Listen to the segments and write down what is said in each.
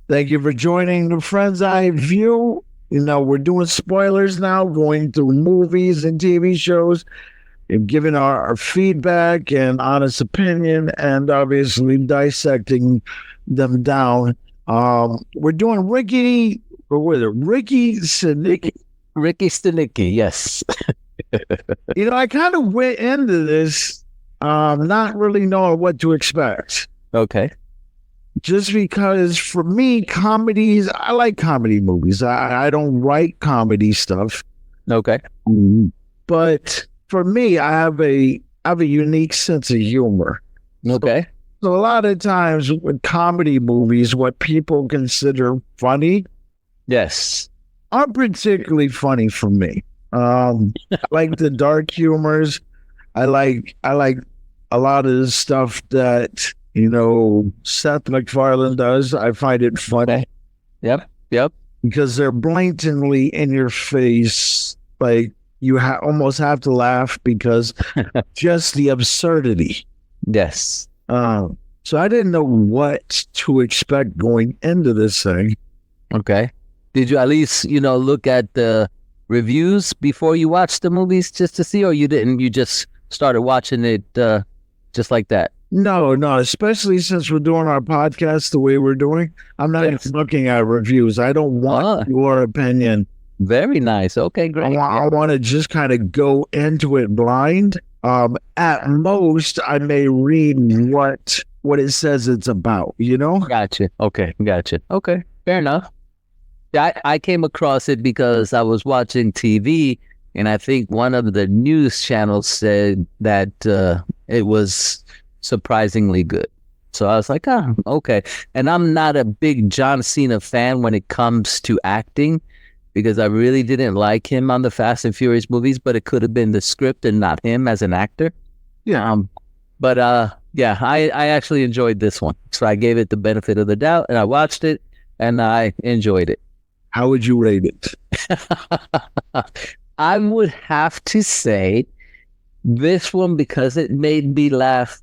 Thank you for joining the Friend's Eye View. We're doing spoilers now, going through movies and TV shows, and giving our feedback and honest opinion, and obviously dissecting them down. We're doing Ricky Stanicky. Ricky Stanicky, yes. I kind of went into this not really knowing what to expect. Okay. Just because for me, comedies, I like comedy movies. I don't write comedy stuff. Okay. But for me, I have a unique sense of humor. Okay. So a lot of times with comedy movies, what people consider funny, yes, aren't particularly funny for me. I like the dark humors. I like a lot of the stuff that Seth MacFarlane does. I find it funny. Yep. Because they're blatantly in your face. Like you almost have to laugh because just the absurdity. Yes. So I didn't know what to expect going into this thing. Okay. Did you at least, look at the reviews before you watched the movies just to see, or you didn't? You just started watching it just like that? No, especially since we're doing our podcast the way we're doing. I'm not even looking at reviews. I don't want your opinion. Very nice. Okay, great. I want to just kind of go into it blind. At most, I may read what it says it's about, Gotcha. Okay, gotcha. Okay, fair enough. I came across it because I was watching TV, and I think one of the news channels said that it was surprisingly good. So I was like, okay. And I'm not a big John Cena fan when it comes to acting, because I really didn't like him on the Fast and Furious movies, but it could have been the script and not him as an actor. Yeah. But I actually enjoyed this one. So I gave it the benefit of the doubt, and I watched it, and I enjoyed it. How would you rate it? I would have to say this one, because it made me laugh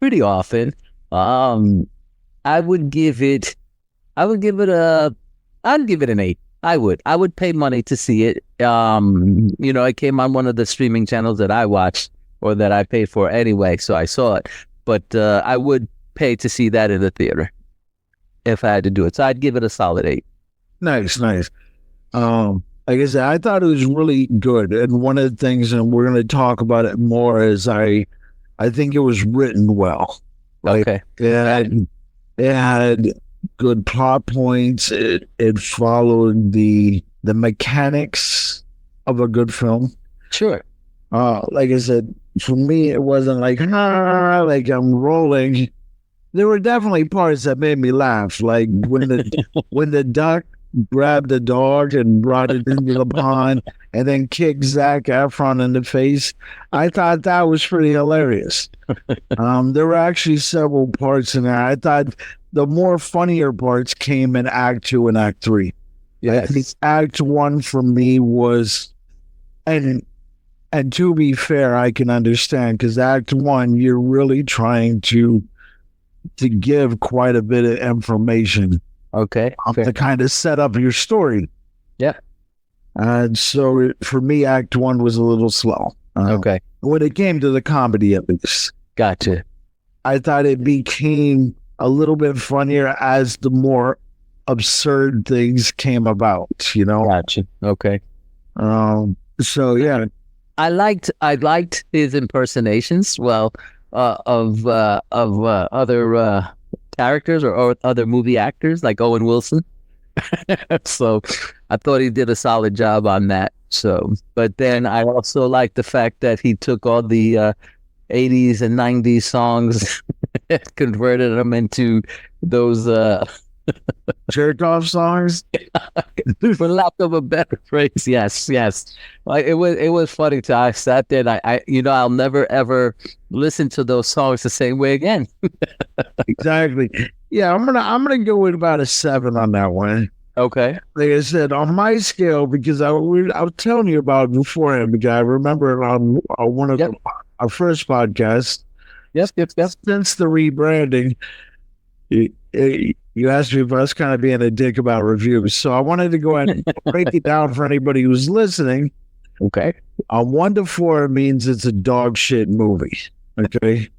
pretty often. I'd give it an 8. I would pay money to see it. It came on one of the streaming channels that I watched, or that I paid for anyway, so I saw it. But I would pay to see that in the theater if I had to do it. So I'd give it a solid 8. Nice. Like I said, I thought it was really good. And one of the things, and we're going to talk about it more, is I think it was written well. Okay. It had good plot points. It followed the mechanics of a good film. Sure. Like I said, for me, it wasn't like I'm rolling. There were definitely parts that made me laugh, like when the duck grabbed the dog and brought it into the pond and then kicked Zac Efron in the face. I thought that was pretty hilarious. There were actually several parts in there. I thought the more funnier parts came in Act 2 and Act 3. Yeah, I think Act 1 for me was, and to be fair, I can understand, because Act 1, you're really trying to give quite a bit of information. Okay. To kind of set up your story. Yeah. And so for me, Act 1 was a little slow. Okay. When it came to the comedy of this. Gotcha. I thought it became a little bit funnier as the more absurd things came about, Gotcha. Okay. So yeah. I liked his impersonations, of other characters or other movie actors like Owen Wilson. So I thought he did a solid job on that. So, but then I also like the fact that he took all the 80s and 90s songs and converted them into those jerk off songs, for lack of a better phrase. Yes. Like it was funny. I sat there and I I'll never ever listen to those songs the same way again. Exactly. Yeah, I'm gonna go with about a 7 on that one. Okay. Like I said, on my scale, because I was telling you about it beforehand, because I remember on one of our first podcasts. Yep. Since the rebranding, You asked me if I was kind of being a dick about reviews. So I wanted to go ahead and break it down for anybody who's listening. Okay. 1 to 4 means it's a dog shit movie. Okay.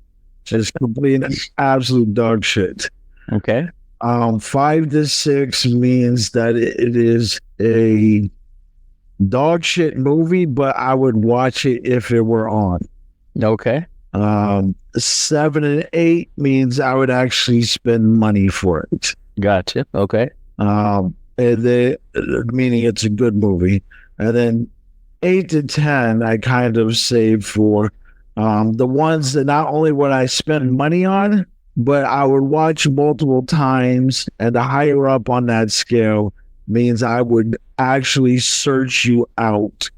It's complete absolute dog shit. Okay. 5 to 6 means that it is a dog shit movie, but I would watch it if it were on. Okay. 7 and 8 means I would actually spend money for it. Gotcha. Okay. And meaning it's a good movie. And then 8 to 10, I kind of save for the ones that not only would I spend money on, but I would watch multiple times. And the higher up on that scale means I would actually search you out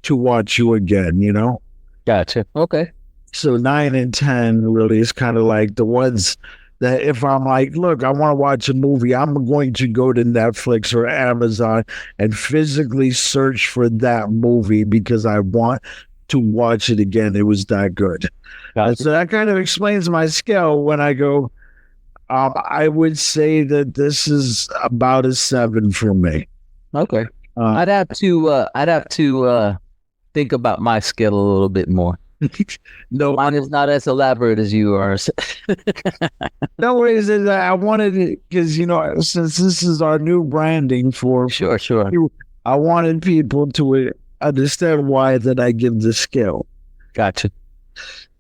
to watch you again, you know? Gotcha. Okay. So 9 and 10 really is kind of like the ones that if I'm like, look, I want to watch a movie, I'm going to go to Netflix or Amazon and physically search for that movie because I want to watch it again. It was that good. Gotcha. And so that kind of explains my scale when I go, I would say that this is about a 7 for me. Okay. I'd have to think about my scale a little bit more. No, Mine is not as elaborate as you are. no worries. I wanted it because, you know, since this is our new branding for Sure. I wanted people to understand why that I give the scale. Gotcha.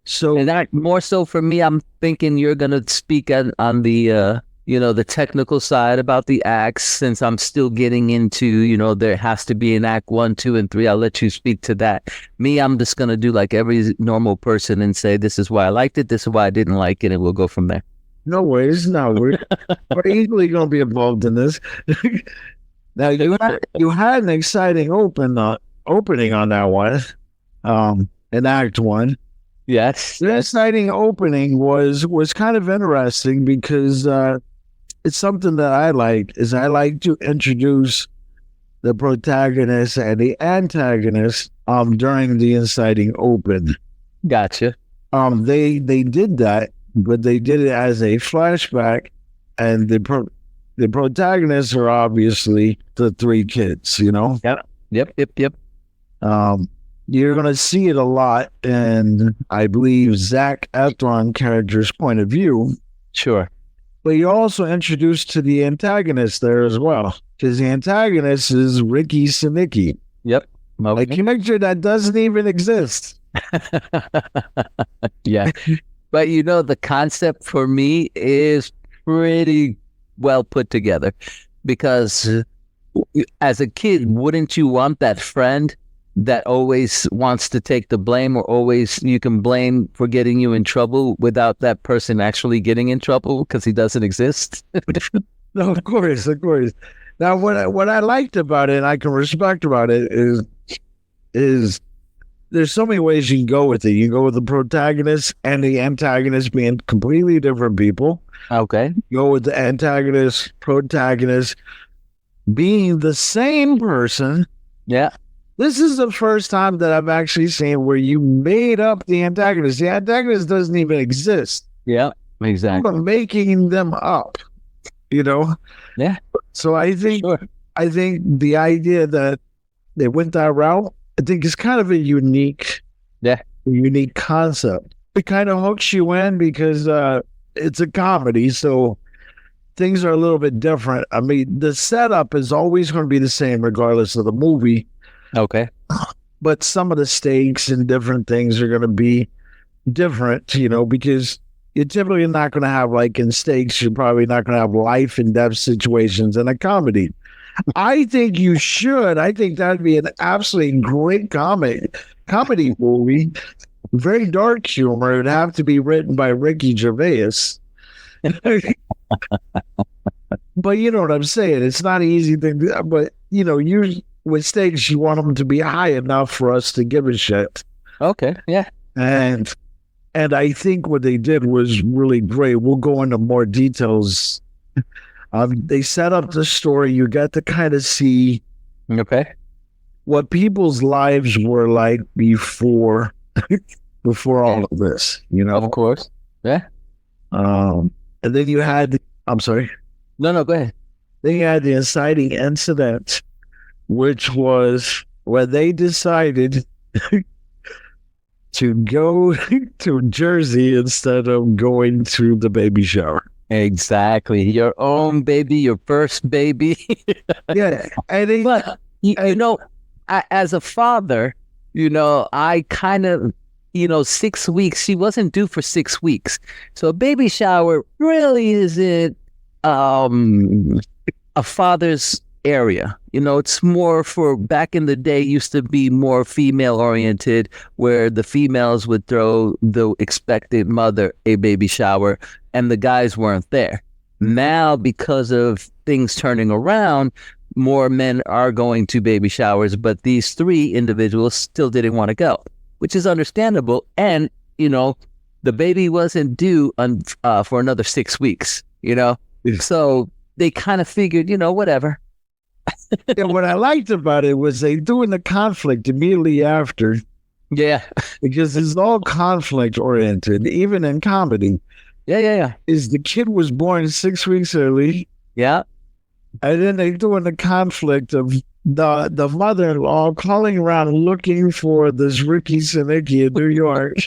So And that more so for me, I'm thinking you're gonna speak on the the technical side about the acts, since I'm still getting into, there has to be an act 1, 2, and 3. I'll let you speak to that. Me, I'm just gonna do like every normal person and say, this is why I liked it, this is why I didn't like it, and we'll go from there. no worries. No, we're easily going to be involved in this. Now you had an exciting opening on that one, in Act 1. Yes. The exciting opening was kind of interesting because it's something that I like. Is I like to introduce the protagonist and the antagonist during the inciting open. Gotcha. They did that, but they did it as a flashback, and the protagonists are obviously the 3 kids. You know. Yep. You're going to see it a lot in, I believe, Zac Efron character's point of view. Sure. But you're also introduced to the antagonist there as well, because the antagonist is Ricky Stanicky, Yep. a character that doesn't even exist. Yeah. But the concept for me is pretty well put together, because as a kid, wouldn't you want that friend that always wants to take the blame, or always you can blame for getting you in trouble without that person actually getting in trouble because he doesn't exist? No, of course. Now, what I liked about it, and I can respect about it, is there's so many ways you can go with it. You can go with the protagonist and the antagonist being completely different people. Okay. You go with the antagonist, protagonist being the same person. Yeah. This is the first time that I've actually seen where you made up the antagonist. The antagonist doesn't even exist. Yeah, exactly. You're making them up, Yeah. So I think the idea that they went that route, I think is kind of a unique concept. It kind of hooks you in because it's a comedy, so things are a little bit different. I mean, the setup is always going to be the same regardless of the movie. Okay. But some of the stakes and different things are going to be different, because you're typically not going to have, like in stakes, you're probably not going to have life and death situations in a comedy. I think you should. I think that'd be an absolutely great comedy movie. Very dark humor. It'd have to be written by Ricky Gervais. But you know what I'm saying? It's not an easy thing, but with stakes, you want them to be high enough for us to give a shit. Okay, yeah. And I think what they did was really great. We'll go into more details. They set up the story. You get to kind of see what people's lives were like before all of this, Of course. Yeah. And then you had, I'm sorry. No, go ahead. They had the inciting incident, which was when they decided to go to Jersey instead of going to the baby shower. Exactly. Your own baby, your first baby. Yeah. And they, But you know, as a father, I kind of, 6 weeks. She wasn't due for 6 weeks, so a baby shower really isn't a father's area. It's more for back in the day. Used to be more female oriented, where the females would throw the expected mother a baby shower, and the guys weren't there. Now, because of things turning around, more men are going to baby showers, but these three individuals still didn't want to go, which is understandable. And, the baby wasn't due for another 6 weeks, so they kind of figured, whatever. and what I liked about it was they doing the conflict immediately after, Yeah. because it's all conflict oriented, even in comedy. Yeah. Is the kid was born 6 weeks early, Yeah. and then they doing the conflict of the mother-in-law calling around looking for this Ricky Stanicky in New York.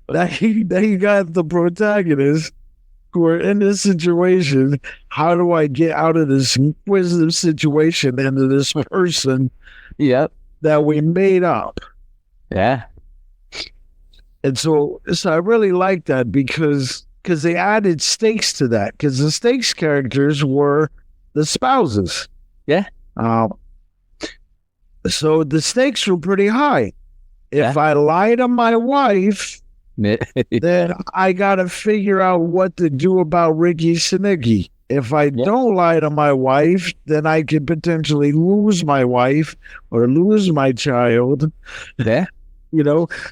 They got the protagonist who are in this situation. How do I get out of this inquisitive situation into this person Yep. that we made up? Yeah. And so I really like that because they added stakes to that, because the stakes characters were the spouses. Yeah. So the stakes were pretty high. If I lie to my wife, then I got to figure out what to do about Ricky Stanicky. If I don't lie to my wife, then I could potentially lose my wife or lose my child. Yeah.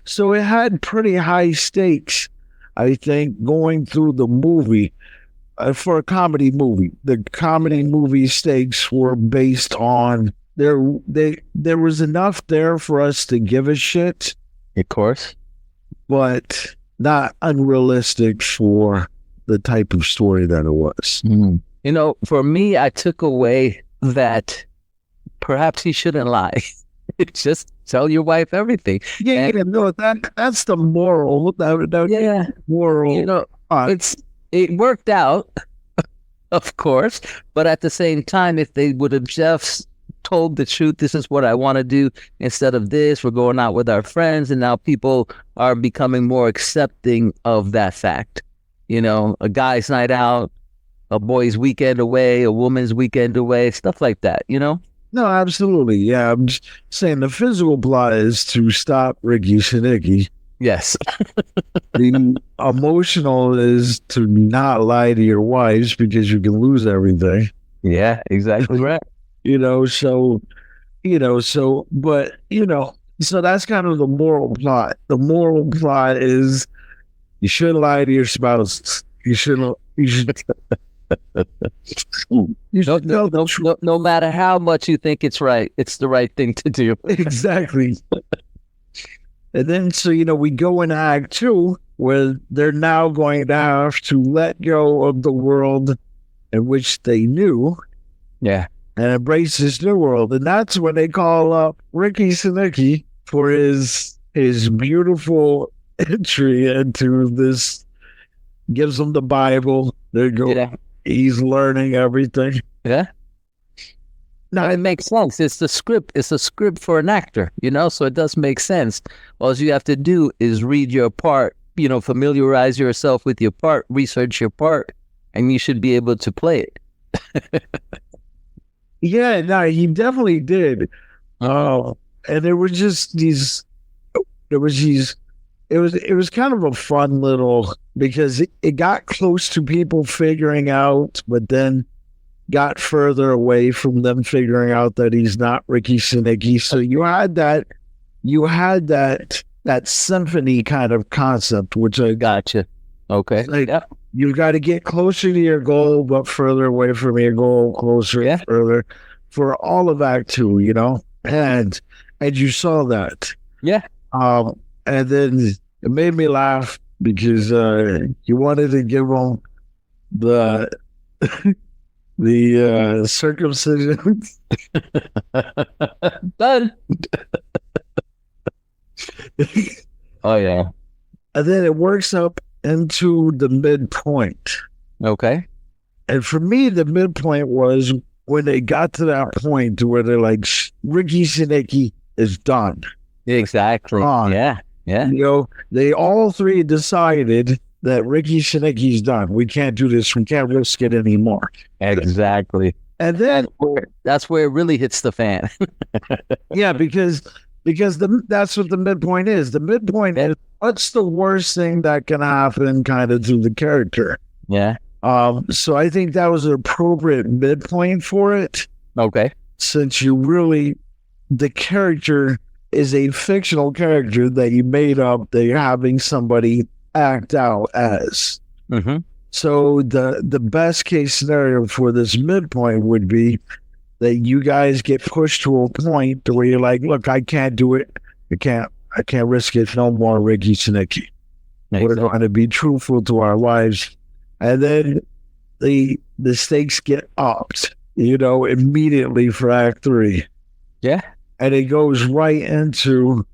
So it had pretty high stakes, I think, going through the movie. For a comedy movie, the comedy movie stakes were based on there was enough there for us to give a shit, Of course. but not unrealistic for the type of story that it was. For me, I took away that perhaps he shouldn't lie. Just tell your wife everything. That's the moral. Moral. It worked out, of course, but at the same time, if they would have just told the truth, this is what I want to do, instead of this, we're going out with our friends, and now people are becoming more accepting of that fact. A guy's night out, a boy's weekend away, a woman's weekend away, stuff like that, No, absolutely. Yeah, I'm just saying the physical plot is to stop Ricky Stanicky. Yes. The emotional is to not lie to your wives because you can lose everything. Yeah, exactly right. So that's kind of the moral plot. The moral plot is you shouldn't lie to your spouse. You should no matter how much you think it's right, it's the right thing to do. Exactly. And then, we go in Act 2, where they're now going to have to let go of the world in which they knew. Yeah. And embrace this new world. And that's when they call up Ricky Stanicky for his beautiful entry into this, gives him the Bible. There you go. Yeah. He's learning everything. Yeah. No, it makes sense. It's the script. It's a script for an actor, so it does make sense. All you have to do is read your part, familiarize yourself with your part, research your part, and you should be able to play it. Yeah, no, he definitely did. And there were just it was kind of a fun little, because it got close to people figuring out, but then got further away from them figuring out that he's not Ricky Stanicky. So you had that symphony kind of concept, which I gotcha. Okay. You got to get closer to your goal, but further away from your goal, closer, further, for all of Act 2, and you saw that. Yeah. And then it made me laugh because you wanted to give him the circumcision. Done. Oh yeah. And then it works up into the midpoint. Okay. And for me, the midpoint was when they got to that point where they're like, Ricky Stanicky is done. Exactly. Yeah. Yeah. You know, they all three decided that Ricky Stanicky's done. We can't do this. We can't risk it anymore. Exactly. And then that's where it really hits the fan. yeah, because that's what the midpoint is. The midpoint is what's the worst thing that can happen kind of to the character. Yeah. So I think that was an appropriate midpoint for it. Okay. Since the character is a fictional character that you made up that you're having somebody act out as. Mm-hmm. So the best case scenario for this midpoint would be that you guys get pushed to a point where you're like, look, I can't do it. I can't risk it no more, Ricky Stanicky. We're going to be truthful to our lives. And then the stakes get upped, immediately for Act 3. Yeah. And it goes right into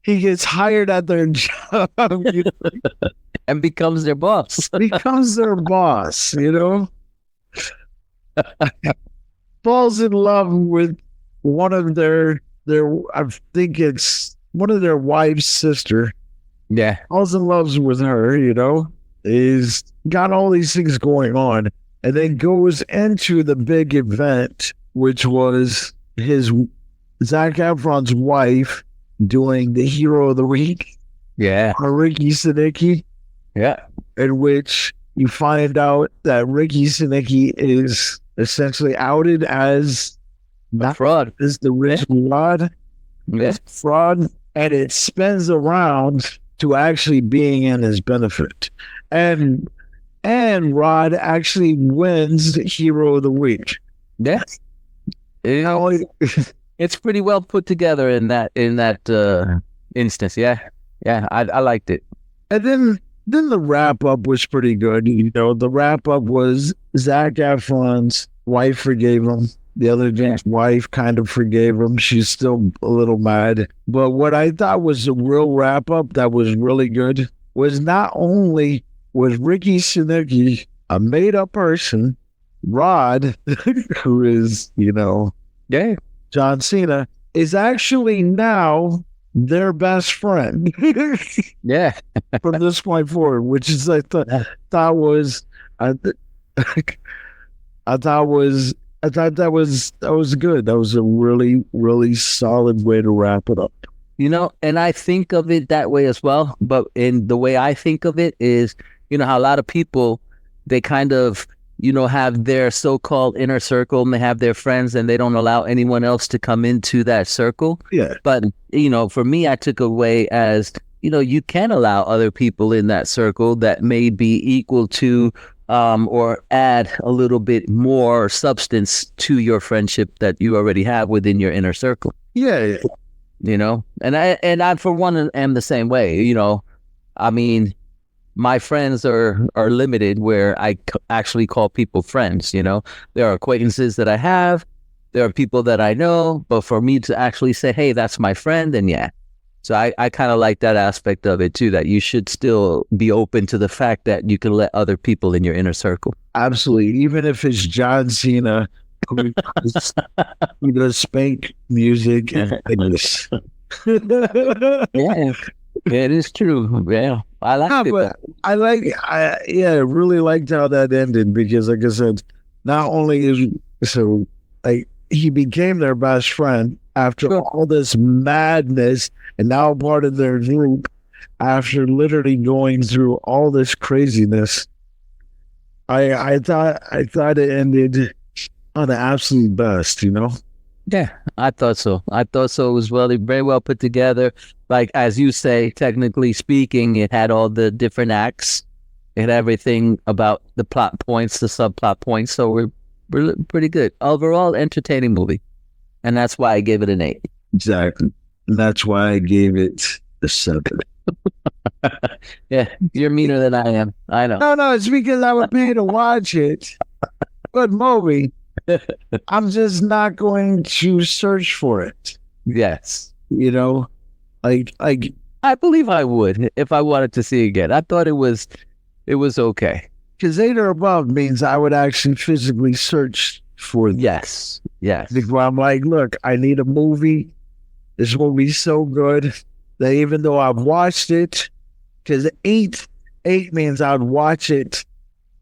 he gets hired at their job. And becomes their boss. Becomes their boss, Falls in love with one of their I think it's one of their wife's sister. Yeah. Falls in love with her, is got all these things going on, and then goes into the big event, which was his Zac Efron's wife doing the Hero of the Week. Yeah. Ricky Stanicky. Yeah. In which you find out that Ricky Stanicky is essentially outed as a fraud. Is the rich Rod. Yeah. Fraud. And it spins around to actually being in his benefit. And Rod actually wins Hero of the Week. Yeah. It's pretty well put together in that instance. Yeah. Yeah. I liked it. And then the wrap up was pretty good. The wrap up was Zac Efron's wife forgave him. The other guy's wife kind of forgave him. She's still a little mad. But what I thought was a real wrap up that was really good was not only was Ricky Stanicky a made up person, Rod, who is, yeah, John Cena, is actually now their best friend. Yeah. From this point forward, which is I thought that was good. That was a really, really solid way to wrap it up. And I think of it that way as well. But in the way I think of it is, how a lot of people, they kind of, have their so-called inner circle and they have their friends and they don't allow anyone else to come into that circle. Yeah. But, for me, I took away as, you can allow other people in that circle that may be equal to or add a little bit more substance to your friendship that you already have within your inner circle. Yeah. And I for one am the same way. I mean, my friends are limited where I actually call people friends. There are acquaintances that I have, there are people that I know, but for me to actually say, hey, that's my friend, then yeah. So I kind of like that aspect of it too, that you should still be open to the fact that you can let other people in your inner circle. Absolutely. Even if it's John Cena, who does spank music and things. Yeah, it is true. Yeah, I like it. But I really liked how that ended because, like I said, not only he became their best friend after all this madness and now part of their group after literally going through all this craziness. I thought it ended on the absolute best, Yeah, I thought so. It was very well put together. Like, as you say, technically speaking, it had all the different acts. It had everything about the plot points, the subplot points. So we're pretty good. Overall, entertaining movie. And that's why I gave it an 8. Exactly. And that's why I gave it a 7. Yeah, you're meaner than I am. I know. No, it's because I would pay to watch it. Good movie. I'm just not going to search for it. Yes. You know, like I believe I would if I wanted to see it again. I thought it was okay. because 8 or above means I would actually physically search for it. Yes. Yes. Because I'm like, look, I need a movie. This movie's so good that even though I've watched it, because eight means I'd watch it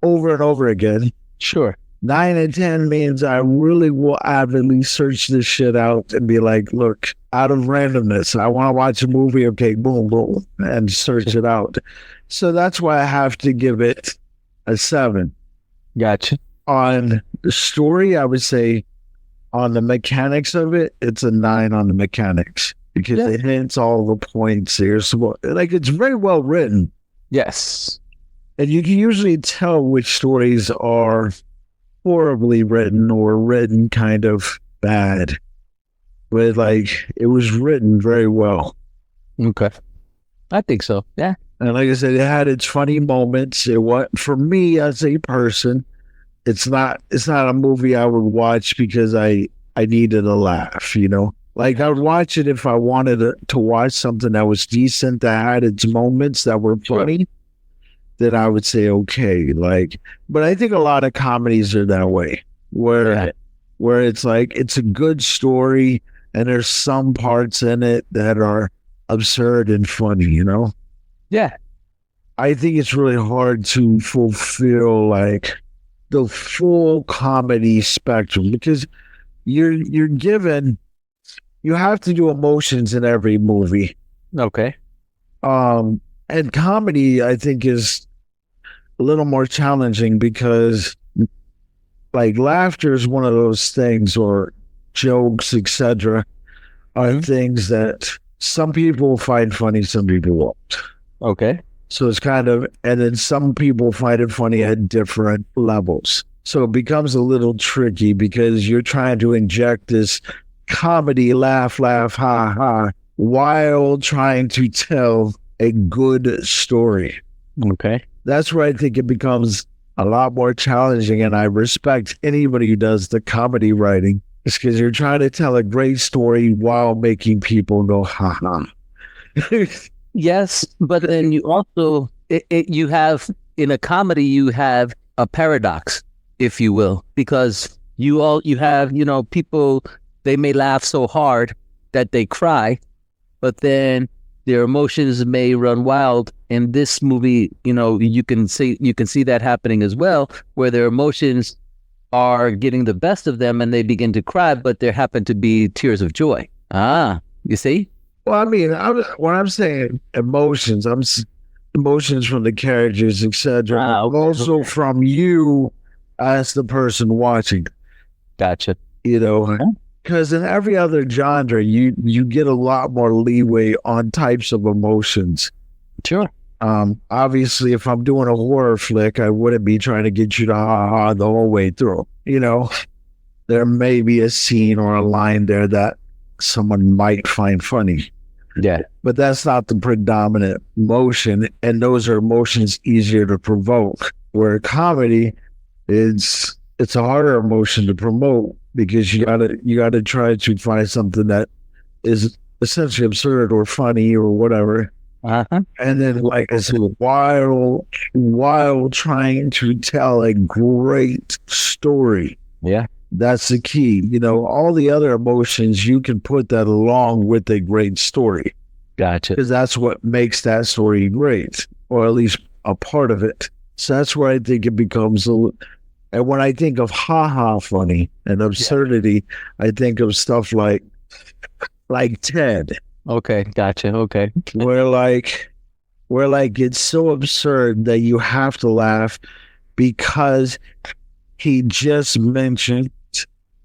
over and over again. Sure. 9 and 10 means I really will avidly search this shit out and be like, look, out of randomness, I want to watch a movie. Okay, boom, boom, and search it out. So that's why I have to give it a 7. Gotcha. On the story, I would say on the mechanics of it, it's a 9 on the mechanics because it hits all the points here. So, like, it's very well written. Yes. And you can usually tell which stories are horribly written or written kind of bad, but like it was written very well. Okay, I think so. Yeah, and like I said, it had its funny moments. It was, for me as a person, it's not a movie I would watch because I needed a laugh. You know, like I would watch it if I wanted to watch something that was decent, that had its moments that were funny. Then I would say okay, like, but I think a lot of comedies are that way, where it's like it's a good story and there's some parts in it that are absurd and funny, you know? Yeah. I think it's really hard to fulfill like the full comedy spectrum because you're given, you have to do emotions in every movie. Okay. And comedy, I think, is a little more challenging because like laughter is one of those things, or jokes, etc., are things that some people find funny, some people won't. Okay. So it's kind of, and then some people find it funny at different levels. So it becomes a little tricky because you're trying to inject this comedy, laugh, ha, ha, while trying to tell a good story. Okay. That's where I think it becomes a lot more challenging, and I respect anybody who does the comedy writing. It's because you're trying to tell a great story while making people go, ha ha. Yes, but then you also, you have, in a comedy, you have a paradox, if you will, because you have, people, they may laugh so hard that they cry, but then their emotions may run wild. In this movie, you can see that happening as well, where their emotions are getting the best of them and they begin to cry, but there happen to be tears of joy. You see? Well, I mean, when I'm saying emotions, emotions from the characters, etc. Also from you as the person watching. Gotcha. Because in every other genre, you get a lot more leeway on types of emotions. Sure. Obviously, if I'm doing a horror flick, I wouldn't be trying to get you to ha-ha the whole way through. There may be a scene or a line there that someone might find funny. Yeah. But that's not the predominant motion, and those are emotions easier to provoke. Where comedy, it's a harder emotion to promote because you gotta try to find something that is essentially absurd or funny or whatever. Uh-huh. And then, like I said, while trying to tell a great story. Yeah. That's the key. All the other emotions, you can put that along with a great story. Gotcha. Because that's what makes that story great, or at least a part of it. So that's where I think it becomes and when I think of ha-ha funny and absurdity, I think of stuff like Ted. Okay, gotcha. Okay. where it's so absurd that you have to laugh because he just mentioned,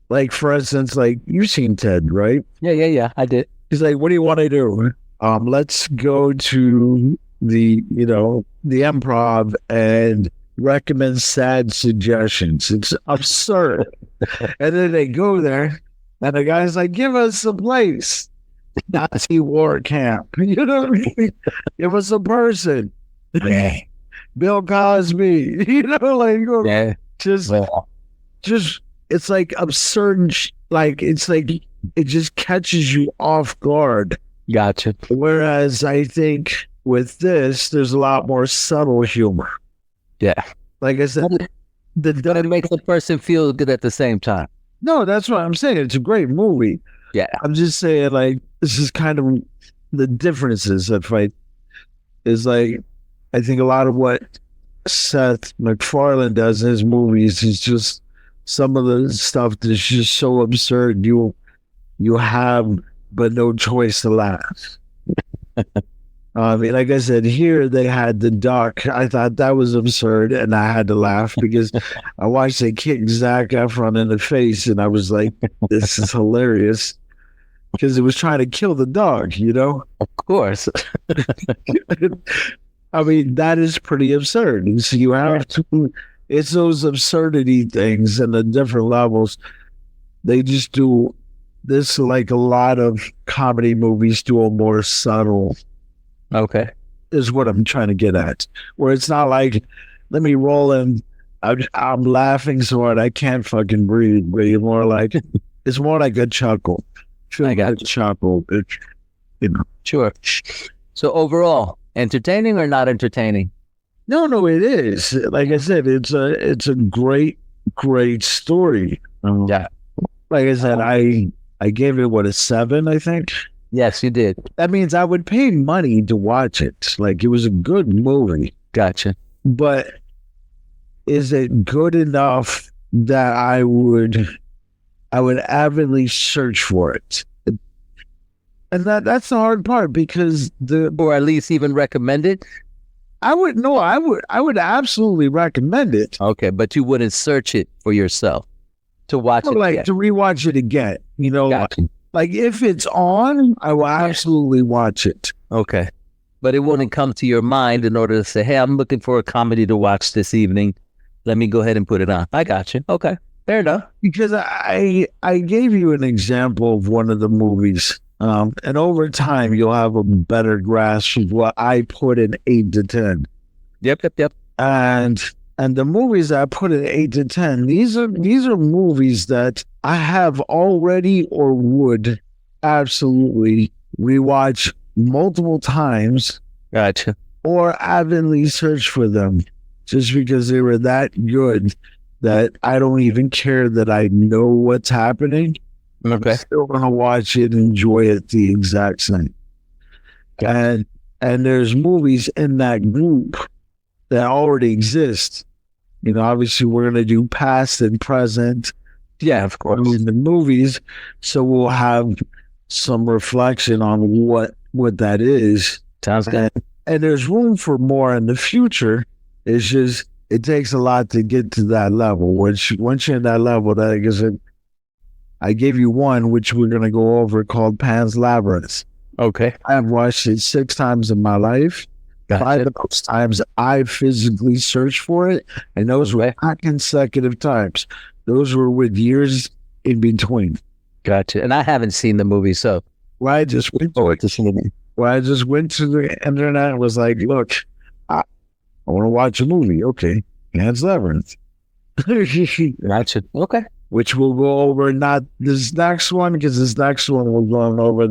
like, for instance, like, you've seen Ted, right? Yeah, I did. He's like, what do you want to do? Let's go to the improv and recommend sad suggestions. It's absurd. And then they go there and the guy's like, give us a place. Nazi war camp. You know what I mean? It was a person. Yeah. Bill Cosby. You know, like Yeah. just Well, just it's like absurd. Like it's like it just catches you off guard. gotcha. Whereas I think with this, there's a lot more subtle humor. Yeah. Like I said, But it makes the person feel good at the same time. no, that's what I'm saying. It's a great movie. Yeah. I'm just saying, like, this is kind of the differences that fight is like, I think a lot of what Seth MacFarlane does in his movies is just some of the stuff that's just so absurd. You have but no choice to laugh. I mean, like I said, here they had the duck. I thought that was absurd, and I had to laugh because I watched they kick Zac Efron in the face, and I was like, "This is hilarious," because it was trying to kill the dog. You know, Of course. I mean, that is pretty absurd. And so you have to. It's those absurdity things and the different levels. They just do this like a lot of comedy movies do a more subtle. Okay. Is what I'm trying to get at. Where it's not like, let me roll in. I'm laughing so hard I can't fucking breathe. But it's more like a chuckle. I got a chuckle. It's, you know. Sure. So overall, entertaining or not entertaining? No, it is. Like I said, it's a great story. Yeah. Like I said, I gave it a 7, I think. Yes, you did. That means I would pay money to watch it. Like it was a good movie. Gotcha. But is it good enough that I would avidly search for it? And that's the hard part because Or at least even recommend it? I would absolutely recommend it. Okay, but you wouldn't search it for yourself to watch it. Like to rewatch it again. You know, Gotcha. like if it's on, I will absolutely watch it. Okay. But it wouldn't come to your mind in order to say, hey, I'm looking for a comedy to watch this evening. Let me go ahead and put it on. I got you. Okay. Fair enough. Because I gave you an example of one of the movies. And over time, you'll have a better grasp of what I put in 8 to 10. Yep. And the movies I put in 8 to 10, these are movies that I have already or would absolutely rewatch multiple times. Gotcha. Or avidly search for them just because they were that good that I don't even care that I know what's happening. Okay. I'm still gonna watch it and enjoy it the exact same. And there's movies in that group that already exist. You know, obviously we're gonna do past and present. Yeah, of course. In the movies, so we'll have some reflection on what that is. Sounds good. And there's room for more in the future. It's just it takes a lot to get to that level. Once you're in that level, that is it. I gave you one, which we're going to go over, called Pan's Labyrinth. Okay. I have watched it 6 times in my life. Gotcha. 5 of those times I physically searched for it, and those were not consecutive times. Those were with years in between. Gotcha. And I haven't seen the movie, so Well, I just went to the internet and was like, look, I want to watch a movie. Okay, Pan's Labyrinth. Gotcha. Okay. Which we'll go over, not this next one, because this next one we're going over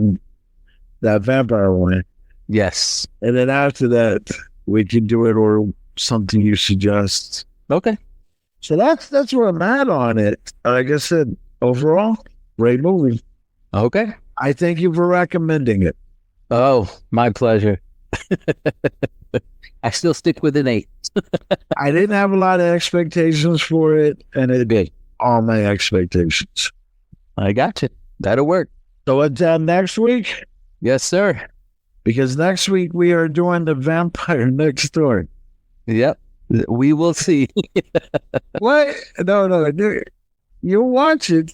that vampire one. Yes. And then after that, we can do it or something you suggest. Okay. So that's where I'm at on it. Like I said, overall, great movie. Okay. I thank you for recommending it. Oh, my pleasure. I still stick with an 8. I didn't have a lot of expectations for it, and it did all my expectations. I got you. That'll work. So until next week, Yes, sir. because next week we are doing The Vampire Next Door. Yep. We will see. What? No, dude. You'll watch it.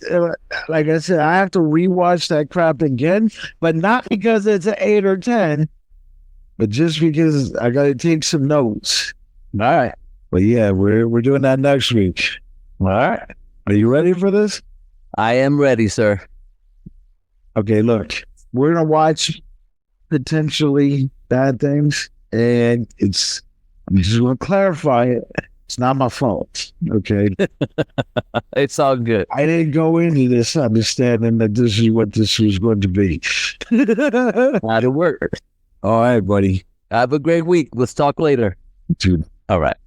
Like I said, I have to rewatch that crap again, but not because it's an 8 or 10, but just because I got to take some notes. All right. But yeah, we're doing that next week. All right. Are you ready for this? I am ready, sir. Okay, look. we're gonna watch potentially bad things, and I'm just gonna clarify it. It's not my fault. Okay. It's all good. I didn't go into this understanding that this is what this was going to be. That'll work. All right, buddy. Have a great week. Let's talk later. Dude. All right.